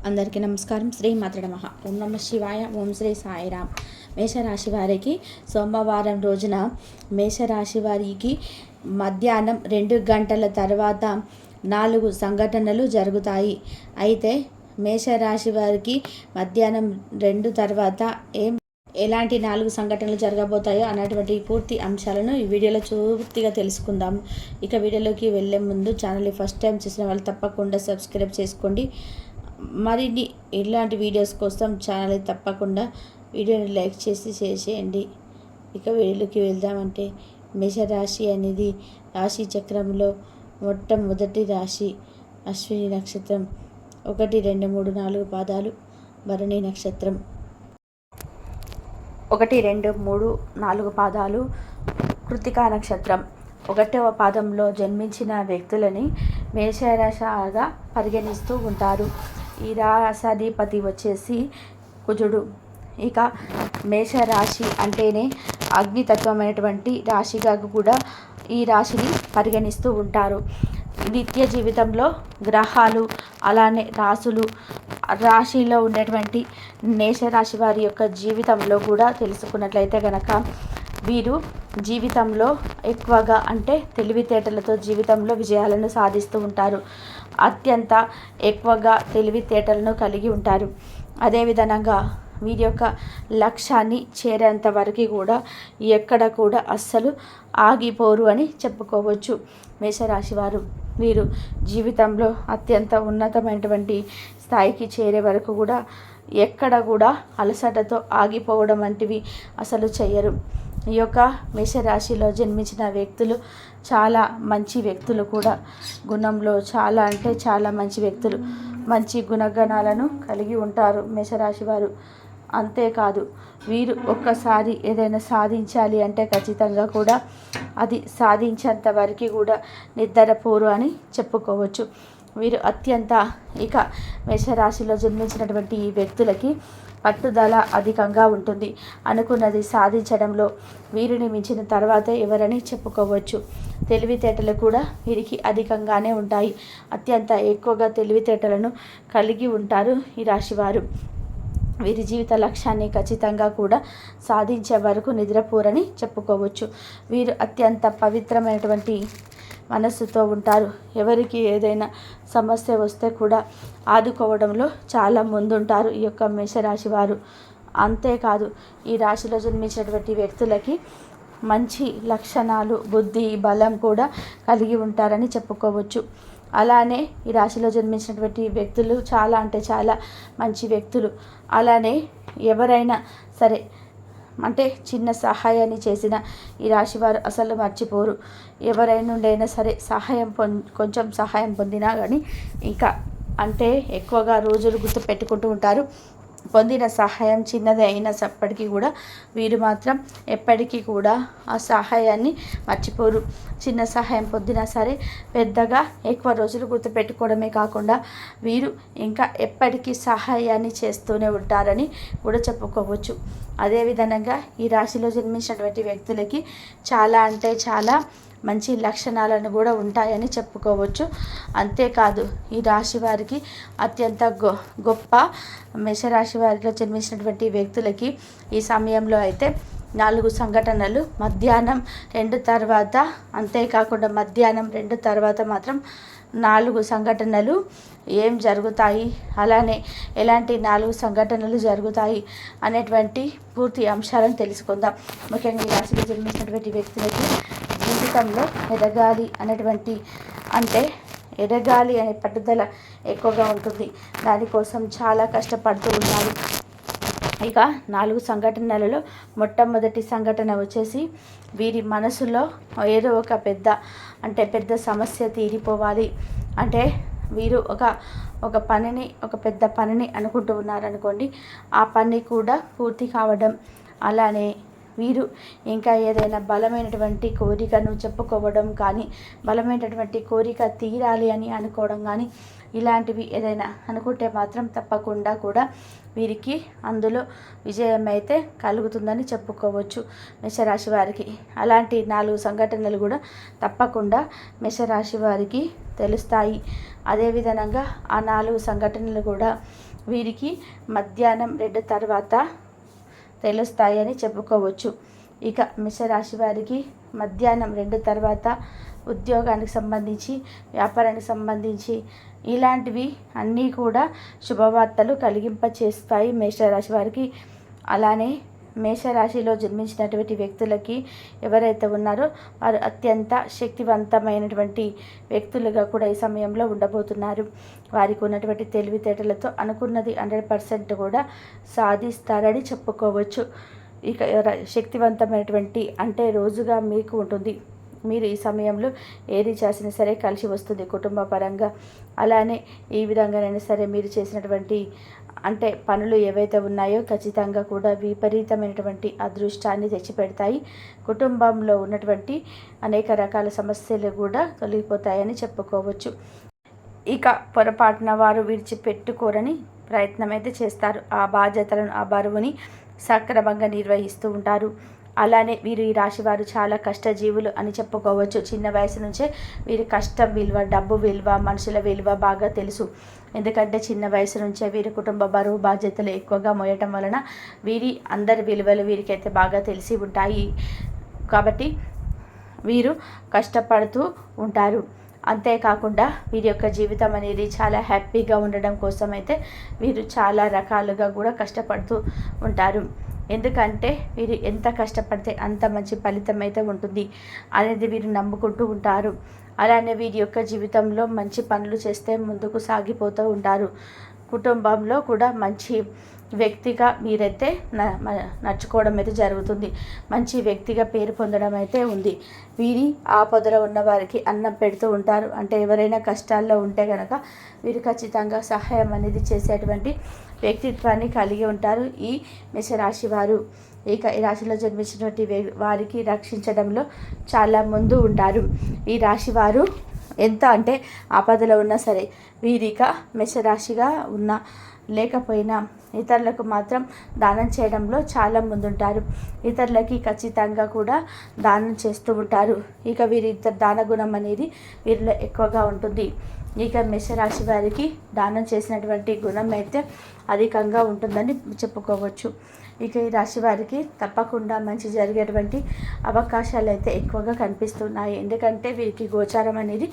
అందరికీ నమస్కారం. శ్రీ మాతృ నమః. ఓం నమ శివాయ. ఓం శ్రీ సాయిరామ్. మేషరాశి వారికి సోమవారం రోజున మేషరాశి వారికి మధ్యాహ్నం 2 గంటల తర్వాత 4 సంఘటనలు జరుగుతాయి. అయితే మేషరాశి వారికి మధ్యాహ్నం 2 తర్వాత ఎలాంటి 4 సంఘటనలు జరగబోతాయో అన్నటువంటి పూర్తి అంశాలను ఈ వీడియోలో పూర్తిగా తెలుసుకుందాము. ఇక వీడియోలోకి వెళ్ళే ముందు ఛానల్ని ఫస్ట్ టైం చూసిన వాళ్ళు తప్పకుండా సబ్స్క్రైబ్ చేసుకోండి. మరిన్ని ఇలాంటి వీడియోస్ కోసం ఛానల్ని తప్పకుండా వీడియోని లైక్ చేసి షేర్ చేయండి. ఇక వీడియోలోకి వెళ్దామంటే మేషరాశి అనేది రాశి చక్రంలో మొట్టమొదటి రాశి. అశ్విని నక్షత్రం 1, 2, 3, 4 పాదాలు. భరణి నక్షత్రం 1, 2, 3, 4 పాదాలు. కృత్తికా నక్షత్రం 1వ పాదంలో జన్మించిన వ్యక్తులని మేషరాశిగా పరిగణిస్తూ ఉంటారు. ఈ రాశాధిపతి వచ్చేసి కుజుడు. ఇక మేషరాశి అంటేనే అగ్నితత్వమైనటువంటి రాశిగా కూడా ఈ రాశిని పరిగణిస్తూ ఉంటారు. నిత్య జీవితంలో గ్రహాలు అలానే రాశిలో ఉండేటువంటి మేషరాశి వారి యొక్క జీవితంలో కూడా తెలుసుకున్నట్లయితే కనుక వీరు జీవితంలో ఎక్కువగా అంటే తెలివితేటలతో జీవితంలో విజయాలను సాధిస్తూ ఉంటారు. అత్యంత ఎక్కువగా తెలివితేటలను కలిగి ఉంటారు. అదేవిధంగా వీరి యొక్క లక్ష్యాన్ని చేరేంత వరకు కూడా ఎక్కడ కూడా అస్సలు ఆగిపోరు అని చెప్పుకోవచ్చు. మేషరాశి వారు వీరు జీవితంలో అత్యంత ఉన్నతమైనటువంటి స్థాయికి చేరే వరకు కూడా ఎక్కడ కూడా అలసటతో ఆగిపోవడం వంటివి అసలు చెయ్యరు. ఈ యొక్క మేషరాశిలో జన్మించిన వ్యక్తులు చాలా మంచి వ్యక్తులు కూడా. గుణంలో చాలా అంటే చాలా మంచి వ్యక్తులు. మంచి గుణగణాలను కలిగి ఉంటారు మేషరాశి వారు. అంతేకాదు వీరు ఒక్కసారి ఏదైనా సాధించాలి అంటే ఖచ్చితంగా కూడా అది సాధించేంత వరకు కూడా నిద్రపోరు అని చెప్పుకోవచ్చు. వీరు అత్యంత ఇక మేషరాశిలో జన్మించినటువంటి ఈ వ్యక్తులకి పట్టుదల అధికంగా ఉంటుంది. అనుకున్నది సాధించడంలో వీరిని మించిన తర్వాత ఎవరని చెప్పుకోవచ్చు. తెలివితేటలు కూడా వీరికి అధికంగానే ఉంటాయి. అత్యంత ఎక్కువగా తెలివితేటలను కలిగి ఉంటారు ఈ రాశివారు. వీరి జీవిత లక్ష్యాన్ని ఖచ్చితంగా కూడా సాధించే వరకు నిద్రపోరని చెప్పుకోవచ్చు. వీరు అత్యంత పవిత్రమైనటువంటి మనస్సుతో ఉంటారు. ఎవరికి ఏదైనా సమస్య వస్తే కూడా ఆదుకోవడంలో చాలా ముందుంటారు ఈ యొక్క మేషరాశి వారు. అంతేకాదు ఈ రాశిలో జన్మించినటువంటి వ్యక్తులకి మంచి లక్షణాలు, బుద్ధి, బలం కూడా కలిగి ఉంటారని చెప్పుకోవచ్చు. అలానే ఈ రాశిలో జన్మించినటువంటి వ్యక్తులు చాలా అంటే చాలా మంచి వ్యక్తులు. అలానే ఎవరైనా సరే అంటే చిన్న సహాయాన్ని చేసిన ఈ రాశివారు అసలు మర్చిపోరు. ఎవరైనా నుండైనా సరే కొంచెం సహాయం పొందినా కానీ ఇంకా అంటే ఎక్కువగా రోజులు గుర్తు పెట్టుకుంటూ ఉంటారు. పొందిన సహాయం చిన్నది అయినప్పటికీ కూడా వీరు మాత్రం ఎప్పటికీ కూడా ఆ సహాయాన్ని మర్చిపోరు. చిన్న సహాయం పొందినా సరే పెద్దగా ఎక్కువ రోజులు గుర్తుపెట్టుకోవడమే కాకుండా వీరు ఇంకా ఎప్పటికీ సహాయాన్ని చేస్తూనే ఉంటారని కూడా చెప్పుకోవచ్చు. అదేవిధంగా ఈ రాశిలో జన్మించినటువంటి వ్యక్తులకి చాలా అంటే చాలా మంచి లక్షణాలను కూడా ఉంటాయని చెప్పుకోవచ్చు. అంతేకాదు ఈ రాశి వారికి అత్యంత గొప్ప మేషరాశి వారిలో జన్మించినటువంటి వ్యక్తులకి ఈ సమయంలో అయితే 4 సంఘటనలు మధ్యాహ్నం 2 తర్వాత, అంతేకాకుండా మధ్యాహ్నం 2 తర్వాత మాత్రం 4 సంఘటనలు ఏం జరుగుతాయి, అలానే ఎలాంటి 4 సంఘటనలు జరుగుతాయి అనేటువంటి పూర్తి అంశాలను తెలుసుకుందాం. ముఖ్యంగా ఈ రాశిలో జన్మించినటువంటి వ్యక్తులకి జీవితంలో ఎదగాలి అనే పట్టుదల ఎక్కువగా ఉంటుంది. దానికోసం చాలా కష్టపడుతూ ఉన్నారు. ఇక 4 సంఘటనలలో మొట్టమొదటి సంఘటన వచ్చేసి వీరి మనసులో ఏదో ఒక పెద్ద సమస్య తీరిపోవాలి అంటే వీరు ఒక పెద్ద పనిని అనుకుంటూ ఉన్నారనుకోండి. ఆ పని కూడా పూర్తి కావడం, అలానే వీరు ఇంకా ఏదైనా బలమైనటువంటి కోరికను చెప్పుకోవడం కానీ, బలమైనటువంటి కోరిక తీరాలి అని అనుకోవడం కానీ, ఇలాంటివి ఏదైనా అనుకుంటే మాత్రం తప్పకుండా కూడా వీరికి అందులో విజయం అయితే కలుగుతుందని చెప్పుకోవచ్చు మేషరాశి వారికి. అలాంటి 4 సంఘటనలు కూడా తప్పకుండా మేషరాశి వారికి తెలుస్తాయి. అదేవిధంగా ఆ 4 సంఘటనలు కూడా వీరికి మధ్యాహ్నం 2 తర్వాత తెలుస్తాయని చెప్పుకోవచ్చు. ఇక మేషరాశి వారికి మధ్యాహ్నం 2 తర్వాత ఉద్యోగానికి సంబంధించి, వ్యాపారానికి సంబంధించి ఇలాంటివి అన్నీ కూడా శుభవార్తలు కలిగింపచేస్తాయి మేషరాశి వారికి. అలానే మేషరాశిలో జన్మించినటువంటి వ్యక్తులకి ఎవరైతే ఉన్నారో వారు అత్యంత శక్తివంతమైనటువంటి వ్యక్తులుగా కూడా ఈ సమయంలో ఉండబోతున్నారు. వారికి ఉన్నటువంటి తెలివితేటలతో అనుకున్నది 100% కూడా సాధిస్తారని చెప్పుకోవచ్చు. ఇక శక్తివంతమైనటువంటి అంటే రోజుగా మీకు ఉంటుంది. మీరు ఈ సమయంలో ఏది చేసినా సరే కలిసి వస్తుంది కుటుంబ పరంగా. అలానే ఈ విధంగానైనా సరే మీరు చేసినటువంటి అంటే పనులు ఏవైతే ఉన్నాయో ఖచ్చితంగా కూడా విపరీతమైనటువంటి అదృష్టాన్ని తెచ్చిపెడతాయి. కుటుంబంలో ఉన్నటువంటి అనేక రకాల సమస్యలు కూడా తొలగిపోతాయని చెప్పుకోవచ్చు. ఇక పొరపాటున వారు విడిచిపెట్టుకోరని ప్రయత్నం అయితే చేస్తారు. ఆ బాధ్యతలను, ఆ బరువుని సక్రమంగా నిర్వహిస్తూ ఉంటారు. అలానే వీరు ఈ రాశి వారు చాలా కష్టజీవులు అని చెప్పుకోవచ్చు. చిన్న వయసు నుంచే వీరి కష్టం విలువ, డబ్బు విలువ, మనుషుల విలువ బాగా తెలుసు. ఎందుకంటే చిన్న వయసు నుంచే వీరి కుటుంబ బరువు బాధ్యతలు ఎక్కువగా మోయటం వలన వీరి అందరి విలువలు వీరికైతే బాగా తెలిసి ఉంటాయి. కాబట్టి వీరు కష్టపడుతూ ఉంటారు. అంతేకాకుండా వీరి యొక్క జీవితం అనేది చాలా హ్యాపీగా ఉండడం కోసం అయితే వీరు చాలా రకాలుగా కూడా కష్టపడుతూ ఉంటారు. ఎందుకంటే వీరు ఎంత కష్టపడితే అంత మంచి ఫలితం అయితే ఉంటుంది అనేది వీరు నమ్ముకుంటూ ఉంటారు. అలానే వీరి యొక్క జీవితంలో మంచి పనులు చేస్తే ముందుకు సాగిపోతూ ఉంటారు. కుటుంబంలో కూడా మంచి వ్యక్తిగా మీరైతే నడుచుకోవడం అయితే జరుగుతుంది. మంచి వ్యక్తిగా పేరు పొందడం అయితే ఉంది. వీరి ఆపదలో ఉన్న వారికి అన్నం పెడుతూ ఉంటారు. అంటే ఎవరైనా కష్టాల్లో ఉంటే కనుక వీరు ఖచ్చితంగా సహాయం అనేది చేసేటువంటి వ్యక్తిత్వాన్ని కలిగి ఉంటారు ఈ మేషరాశి వారు. ఇక ఈ రాశిలో జన్మించినటువంటి వారికి రక్షించడంలో చాలా ముందు ఉంటారు. ఈ రాశి వారు ఎంత అంటే ఆపదలో ఉన్నా సరే వీరిక మేషరాశిగా ఉన్నా లేకపోయినా ఇతరులకు మాత్రం దానం చేయడంలో చాలా ముందుంటారు. ఇతరులకి ఖచ్చితంగా కూడా దానం చేస్తూ ఉంటారు. ఇక వీరి దాన గుణం అనేది వీరిలో ఎక్కువగా ఉంటుంది. ఇక మేషరాశి వారికి దానం చేసినటువంటి గుణం అయితే అధికంగా ఉంటుందని చెప్పుకోవచ్చు. ఇక ఈ రాశి వారికి తప్పకుండా మంచి జరిగేటువంటి అవకాశాలు అయితే ఎక్కువగా కనిపిస్తున్నాయి. ఎందుకంటే వీరికి గోచారం అనేది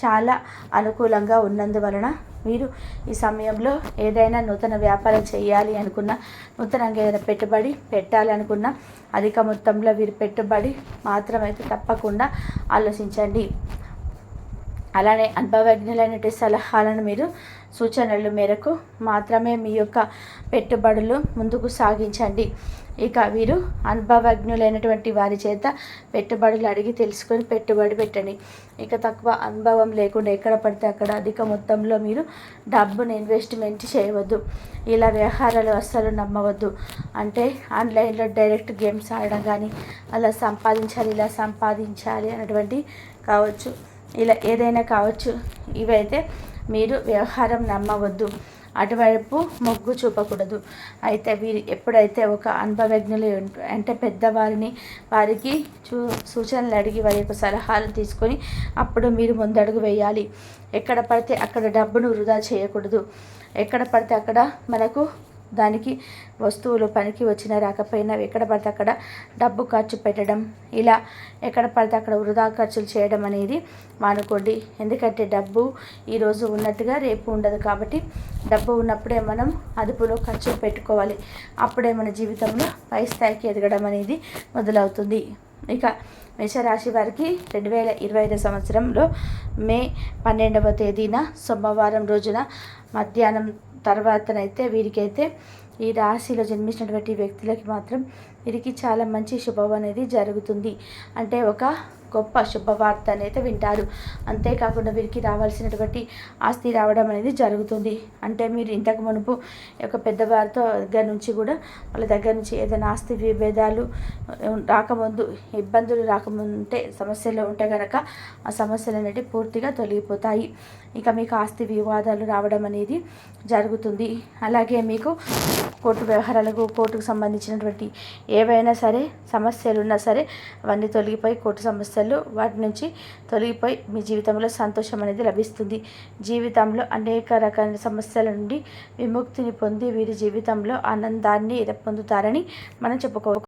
చాలా అనుకూలంగా ఉన్నందువలన మీరు ఈ సమయంలో ఏదైనా నూతన వ్యాపారం చేయాలి అనుకున్నా, నూతనంగా ఏదైనా పెట్టుబడి పెట్టాలి అనుకున్నా అధిక మొత్తంలో వీరు పెట్టుబడి మాత్రమైతే తప్పకుండా ఆలోచించండి. అలానే అనుభవజ్ఞులైన సలహాలను మీరు సూచనల మేరకు మాత్రమే మీ యొక్క పెట్టుబడులు ముందుకు సాగించండి. ఇక వీరు అనుభవజ్ఞులైనటువంటి వారి చేత పెట్టుబడులు అడిగి తెలుసుకొని పెట్టుబడి పెట్టండి. ఇక తక్కువ అనుభవం లేకుండా ఎక్కడ పడితే అక్కడ అధిక మొత్తంలో మీరు డబ్బును ఇన్వెస్ట్మెంట్ చేయవద్దు. ఇలా వ్యవహారాలు అస్సలు నమ్మవద్దు. అంటే ఆన్లైన్లో డైరెక్ట్ గేమ్స్ ఆడడం కానీ అలా సంపాదించాలి, ఇలా సంపాదించాలి అన్నటువంటి కావచ్చు, ఇలా ఏదైనా కావచ్చు, ఇవైతే మీరు వ్యవహారం నమ్మవద్దు. అటువైపు మొగ్గు చూపకూడదు. అయితే వీరు ఎప్పుడైతే ఒక అనుభవజ్ఞులు అంటే పెద్దవారిని వారికి సూచనలు అడిగి వారి యొక్క సలహాలు తీసుకొని అప్పుడు మీరు ముందడుగు వేయాలి. ఎక్కడ పడితే అక్కడ డబ్బును వృధా చేయకూడదు. ఎక్కడ పడితే అక్కడ మనకు దానికి వస్తువులు పనికి వచ్చినా రాకపోయినా ఎక్కడ పడితే అక్కడ డబ్బు ఖర్చు పెట్టడం, ఇలా ఎక్కడ పడితే అక్కడ వృధా ఖర్చులు చేయడం అనేది మానుకోండి. ఎందుకంటే డబ్బు ఈరోజు ఉన్నట్టుగా రేపు ఉండదు. కాబట్టి డబ్బు ఉన్నప్పుడే మనం అదుపులో ఖర్చు పెట్టుకోవాలి. అప్పుడే మన జీవితంలో పై స్థాయికి ఎదగడం అనేది మొదలవుతుంది. ఇక మేషరాశి వారికి 2025 సంవత్సరంలో మే 12వ తేదీన సోమవారం రోజున మధ్యాహ్నం తర్వాతనైతే వీరికైతే ఈ రాశిలో జన్మించినటువంటి వ్యక్తులకి మాత్రం వీరికి చాలా మంచి శుభం అనేది జరుగుతుంది. అంటే ఒక గొప్ప శుభవార్త అయితే వింటారు. అంతేకాకుండా వీరికి రావాల్సినటువంటి ఆస్తి రావడం అనేది జరుగుతుంది. అంటే మీరు ఇంతకు మునుపు ఒక పెద్దవారితో దగ్గర నుంచి కూడా వాళ్ళ దగ్గర నుంచి ఏదైనా ఆస్తి విభేదాలు రాకముందు, ఇబ్బందులు రాకముందే సమస్యలు ఉంటే కనుక ఆ సమస్యలు అనేవి పూర్తిగా తొలగిపోతాయి. ఇక మీకు ఆస్తి వివాదాలు రావడం అనేది జరుగుతుంది. అలాగే మీకు కోర్టు వ్యవహారాలకు, కోర్టుకు సంబంధించినటువంటి ఏవైనా సరే సమస్యలు ఉన్నా సరే అవన్నీ తొలగిపోయి, కోర్టు సమస్యలు వాటి నుంచి తొలగిపోయి మీ జీవితంలో సంతోషం అనేది లభిస్తుంది. జీవితంలో అనేక రకాల సమస్యల నుండి విముక్తిని పొంది వీరి జీవితంలో ఆనందాన్ని పొందుతారని మనం చెప్పుకోవచ్చు.